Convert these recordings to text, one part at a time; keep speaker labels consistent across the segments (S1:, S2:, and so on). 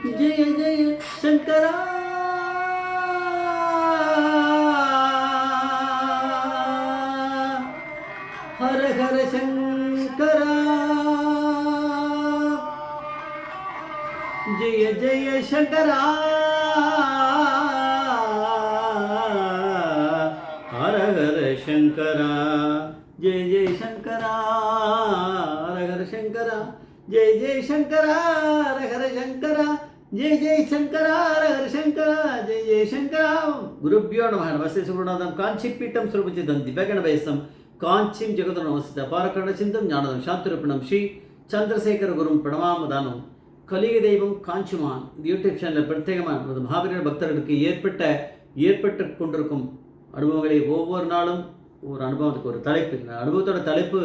S1: ஜெய ஜெய சங்கரா ஹர ஹர சங்கரா ஜெய ஜெய சங்கரா ஹர ஹர சங்கரா ஜெய ஜெய சங்கரா ஹர ஹர சங்கரா जय जय शंकरा हर हर शंकरा जय जय शंकरा हर हर शंकरा जय जय शंकरा गुरुभ्यो नमः नमस्ते सुब्रह्मण्यं कांचीपीठं सुरभिचितं दिव्यगणवैसं कांचीं जगतो नमस्ते पारकर्णचिन्तं ज्ञानदं शान्तिरूपिणं श्री चंद्रशेखर गुरुं प्रणमामदानं கலிக தெய்வம் காஞ்சிமான் இந்த யூடியூப் சேனலில் பிரத்யேகமாக நமது மகாவீர பக்தர்களுக்கு ஏற்பட்டு கொண்டிருக்கும் அனுபவங்களை ஒவ்வொரு நாளும் ஒரு அனுபவத்துக்கு ஒரு தலைப்பு அனுபவத்தோட தலைப்பு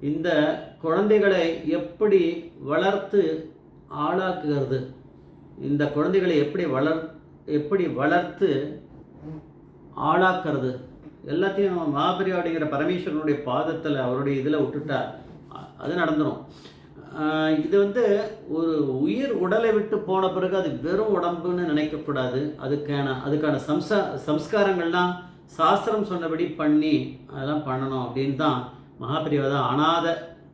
S1: இந்த குழந்தைகளை எப்படி வளர்த்து ஆளாக்குகிறது, இந்த குழந்தைகளை எப்படி வளர்த்து ஆளாக்குறது எல்லாத்தையும் நம்ம மகாபெரிவாடிங்கிற பரமேஸ்வரனுடைய பாதத்தில் அவருடைய இதில் விட்டுட்டா அது நடந்துடும். இது ஒரு உயிர் உடலை விட்டு போன பிறகு அது வெறும் உடம்புன்னு நினைக்கக்கூடாது. அதுக்கான சம்ஸ்காரங்கள்லாம் சாஸ்திரம் சொன்னபடி பண்ணி அதெல்லாம் பண்ணணும் அப்படின்னு தான் மகாபெரிவா தான் அநாத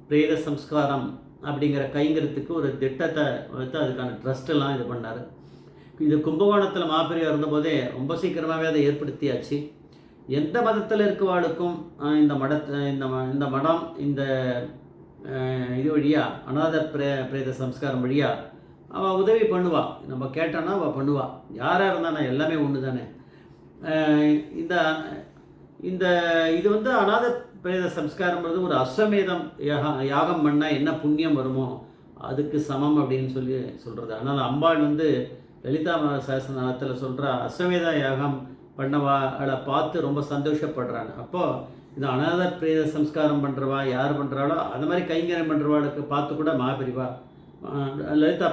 S1: பிரேத சம்ஸ்காரம் அப்படிங்கிற கைங்கிறதுக்கு ஒரு திட்டத்தை அதுக்கான ட்ரஸ்டெல்லாம் இது பண்ணார். இது கும்பகோணத்தில் மகாபெரிவா இருந்தபோதே ரொம்ப சீக்கிரமாகவே அதை ஏற்படுத்தியாச்சு. எந்த மதத்தில் இருக்கவாளுக்கும் இந்த மடம் இந்த இது வழியாக அநாத பிரேத சம்ஸ்காரம் வழியாக அவள் உதவி பண்ணுவாள். நம்ம கேட்டோன்னா அவள் பண்ணுவாள். யாராக இருந்தானா எல்லாமே ஒன்று தானே. இந்த இது அநாத பிரேத சம்ஸ்காரம்ன்றது ஒரு அஸ்வமேதம் யாகம் பண்ணால் என்ன புண்ணியம் வருமோ அதுக்கு சமம் அப்படின்னு சொல்கிறது. அதனால் அம்பாள் லலிதா சஹஸ்ரநாமத்தில் சொல்கிற அஸ்வமேத யாகம் பண்ணவாளை பார்த்து ரொம்ப சந்தோஷப்படுறாங்க. அப்போது இந்த அநாத பிரேத சம்ஸ்காரம் பண்ணுறவா யார் பண்ணுறாளோ அது மாதிரி கைங்கரியம் பண்ணுறவாளுக்கு பார்த்து கூட மகாபெரிவா லலிதா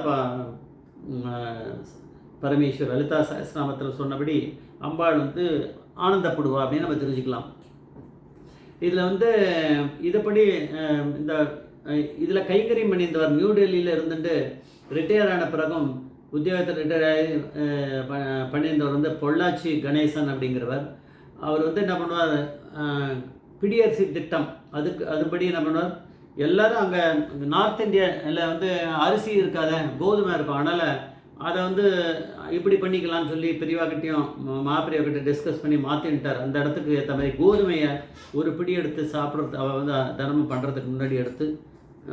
S1: பரமேஸ்வர் லலிதா சஹஸ்ரநாமத்தில் சொன்னபடி அம்பாள் ஆனந்தப்படுவா அப்படின்னு நம்ம தெரிஞ்சுக்கலாம். இதில் இதுபடி இதில் கைங்கரியம் பண்ணியிருந்தவர் நியூ டெல்லியில் இருந்துட்டு ரிட்டையர் ஆன பிறகும் உத்தியோகத்தில் ரிட்டையர் ஆகி பண்ணியிருந்தவர் பொள்ளாச்சி கணேசன் அப்படிங்கிறவர். அவர் என்ன பண்ணுவார், பிடிஆர்சி திட்டம் அதுபடி என்ன பண்ணுவார், எல்லோரும் அங்கே நார்த் இந்தியாவில் அரிசி இருக்காத கோதுமை இருக்கும், அதனால் அதை இப்படி பண்ணிக்கலாம்னு சொல்லி பெரியவாக்கிட்டையும் மகாபெரிவாக்கிட்ட டிஸ்கஸ் பண்ணி மாற்றிட்டார். அந்த இடத்துக்கு ஏற்ற மாதிரி கோதுமையை ஒரு பிடி எடுத்து சாப்பிட்றது அவள் தர்மம் பண்ணுறதுக்கு முன்னாடி எடுத்து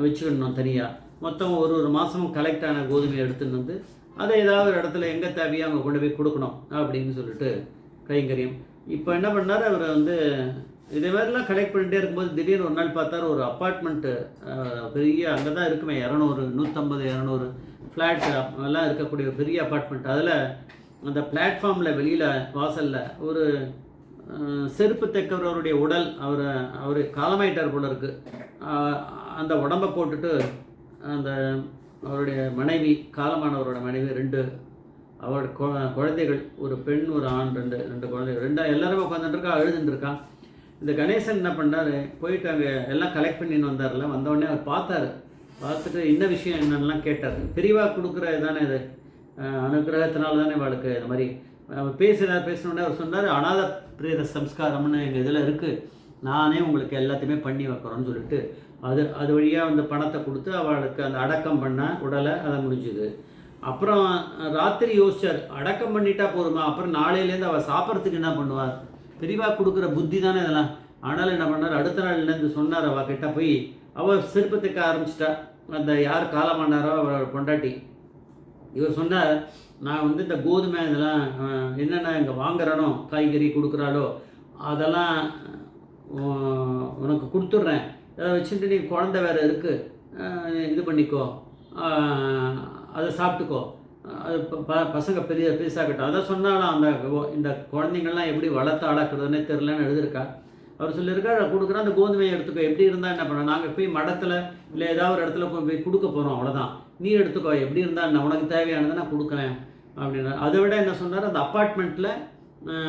S1: வச்சுக்கணும் தனியாக. மொத்தம் ஒரு மாதமும் கலெக்ட் ஆன கோதுமையை எடுத்துன்னு அதை ஏதாவது ஒரு இடத்துல எங்கே தேவையோ அங்கே கொண்டு போய் கொடுக்கணும் அப்படின்னு சொல்லிட்டு கைங்கரியம். இப்போ என்ன பண்ணார், அவர் இதே மாதிரிலாம் கலெக்ட் பண்ணிகிட்டே இருக்கும்போது திடீர்னு ஒரு நாள் பார்த்தார், ஒரு அப்பார்ட்மெண்ட்டு பெரிய அங்கே தான் இருக்குமே 150-200 ஃப்ளாட் எல்லாம் இருக்கக்கூடிய ஒரு பெரிய அப்பார்ட்மெண்ட். அதில் அந்த பிளாட்ஃபார்மில் வெளியில் வாசலில் ஒரு செருப்பு தைக்கிறவருடைய உடல் அவர் காலமாயிட்டார் போல இருக்குது. அந்த உடம்பை போட்டுட்டு அவருடைய மனைவி, காலமானவரோட மனைவி, 2 அவரோட குழந்தைகள், ஒரு பெண் ஒரு ஆண், 2 குழந்தைகள், எல்லாருமே உட்காந்துட்டுருக்கா, அழுதுட்டுருக்கான். இந்த கணேசன் என்ன பண்ணார், போயிட்டு அங்கே எல்லாம் கலெக்ட் பண்ணின்னு வந்தார்ல. வந்தவுடனே அவர் பார்த்துட்டு இந்த விஷயம் என்னென்னலாம் கேட்டார். பெரியவா கொடுக்குற தானே இது, அனுகிரகத்தினால தானே வாழ்க்கை. இந்த மாதிரி பேசினோடனே அவர் சொன்னார், அநாத பிரேத சம்ஸ்காரம்னு எங்கள் இதில் இருக்குது, நானே உங்களுக்கு எல்லாத்தையுமே பண்ணி வைக்கிறோன்னு சொல்லிட்டு அது வழியாக பணத்தை கொடுத்து அவளுக்கு அந்த அடக்கம் பண்ண உடலை அதை முடிஞ்சுது. அப்புறம் ராத்திரி யோசிச்சார், அடக்கம் பண்ணிட்டா போதுமா, அப்புறம் நாளையிலேருந்து அவள் சாப்பிட்றதுக்கு என்ன பண்ணுவார், பெரியவா கொடுக்குற புத்தி தானே இதெல்லாம். ஆனாலும் என்ன பண்ணார், அடுத்த நாள்லேருந்து சொன்னார், அவள் கிட்ட போய் அவள் செருப்பத்துக்க ஆரம்பிச்சிட்டா. அந்த யார் காலமானாரோ அவள் பொண்டாட்டி. இவர் சொன்னார், நான் இந்த கோதுமை இதெல்லாம் என்னென்ன இங்கே வாங்குறானோ காய்கறி கொடுக்குறாளோ அதெல்லாம் உனக்கு கொடுத்துட்றேன், அதை வச்சுட்டு நீ குழந்தை வேறு இருக்குது இது பண்ணிக்கோ, அதை சாப்பிட்டுக்கோ, அது பசங்க பெருசாகட்டும். அதை சொன்னாலும் இந்த குழந்தைங்கள்லாம் எப்படி வளர்த்து ஆளாக்குறதுன்னே தெரிலன்னு எழுதியிருக்கா. அவர் சொல்லியிருக்காரு, கொடுக்குறேன், அந்த கோதுமையை எடுத்துக்கோ, எப்படி இருந்தால் என்ன பண்ண, நாங்கள் போய் மடத்தில் இல்லை ஏதாவது ஒரு இடத்துல போய் கொடுக்க போகிறோம், அவ்வளோதான், நீ எடுத்துக்கோ, எப்படி இருந்தால் என்ன, உனக்கு தேவையானதை நான் கொடுக்குறேன் அப்படின்னா. அதை விட என்ன சொன்னார், அந்த அப்பார்ட்மெண்ட்டில்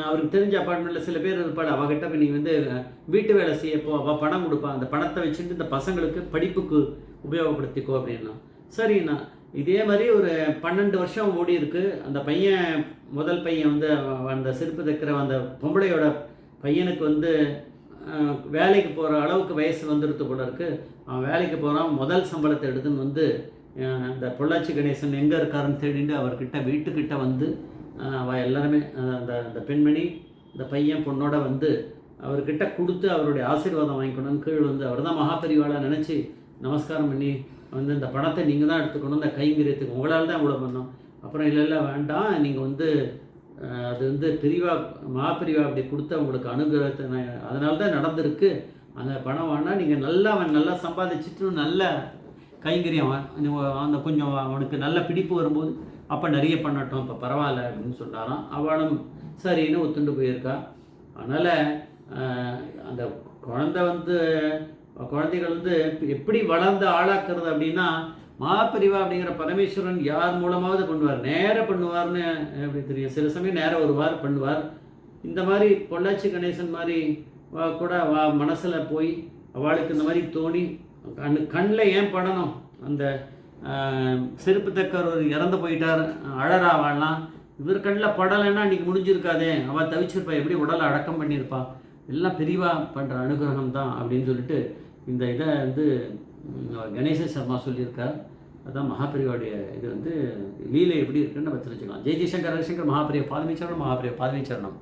S1: அவருக்கு தெரிஞ்ச அப்பார்ட்மெண்ட்டில் சில பேர் இருப்பாள், அவகிட்ட போய் நீங்கள் வீட்டு வேலை செய்யப்போ அவள் பணம் கொடுப்பா, அந்த பணத்தை வச்சுட்டு இந்த பசங்களுக்கு படிப்புக்கு உபயோகப்படுத்திக்கோ அப்படின்னா. சரிண்ணா இதே மாதிரி ஒரு 12 வருஷம் ஓடி இருக்கு. அந்த பையன் முதல் பையன் வந்து அந்த செருப்பு தைக்கிற அந்த பொம்பளையோட பையனுக்கு வந்து வேலைக்கு போகிற அளவுக்கு வயசு வந்துடுத்து போல இருக்கு. அவன் வேலைக்கு போகிறான். முதல் சம்பளத்தை எடுத்துன்னு வந்து இந்த பொள்ளாச்சி கணேசன் எங்கே இருக்காருன்னு தேடிட்டு அவர்கிட்ட வீட்டுக்கிட்ட வந்து எல்லாருமே அந்த அந்த பெண்மணி இந்த பையன் பொண்ணோட வந்து அவர்கிட்ட கொடுத்து அவருடைய ஆசீர்வாதம் வாங்கிக்கணும்னு கீழ் வந்து அவர் தான் மகாபரிவாளாக நினச்சி நமஸ்காரம் பண்ணி வந்து இந்த பணத்தை நீங்கள் தான் எடுத்துக்கணும், இந்த கைங்கரியத்துக்கு உங்களால் தான் இவ்வளோ பண்ணோம். அப்புறம் இல்லை வேண்டாம், நீங்கள் வந்து அது வந்து பிரிவா மகாபிரிவா அப்படி கொடுத்த உங்களுக்கு அனுகிரகத்தை அதனால தான் நடந்திருக்கு. அந்த பணம் வேணால் நீங்கள் அவன் நல்லா சம்பாதிச்சுட்டு நல்ல கைங்கரியம் அந்த கொஞ்சம் அவனுக்கு நல்ல பிடிப்பு வரும்போது அப்போ நிறைய பண்ணட்டும், இப்போ பரவாயில்ல அப்படின்னு சொன்னாராம். அவளும் சரின்னு ஒத்துண்டு போயிருக்கா. அதனால் அந்த குழந்தைகள் வந்து எப்படி வளர்ந்து ஆளாக்குறது அப்படின்னா மகாபிரிவா அப்படிங்கிற பரமேஸ்வரன் யார் மூலமாவது பண்ணுவார், நேராக பண்ணுவார்னு எப்படி தெரியும். சில சமயம் நேராக வருவார் பண்ணுவார். இந்த மாதிரி பொள்ளாச்சி கணேசன் மாதிரி கூட மனசில் போய் அவளுக்கு இந்த மாதிரி தோணி கண்ணில் ஏன் படணும். அந்த செருப்பு தக்கர் ஒரு இறந்து போயிட்டார், அழறா வாழலாம், இவர் கண்ணில் படலைன்னா அன்றைக்கி முடிஞ்சிருக்காதே, அவள் தவிச்சிருப்பா, எப்படி உடலை அடக்கம் பண்ணியிருப்பா, எல்லாம் பெரிவா பண்ணுற அனுகிரகம் தான் அப்படின்னு சொல்லிட்டு இந்த இதை வந்து கணேச சர்மா சொல்லியிருக்கார். அதுதான் மகாபிரிவாவுடைய இது வந்து லீலை எப்படி இருக்குன்னு நம்ம தெரிஞ்சுக்கலாம். ஜெய் ஜெய்சங்கர் ஹரிசங்கர் மகாபிரிய பாதமீச்சரணம்.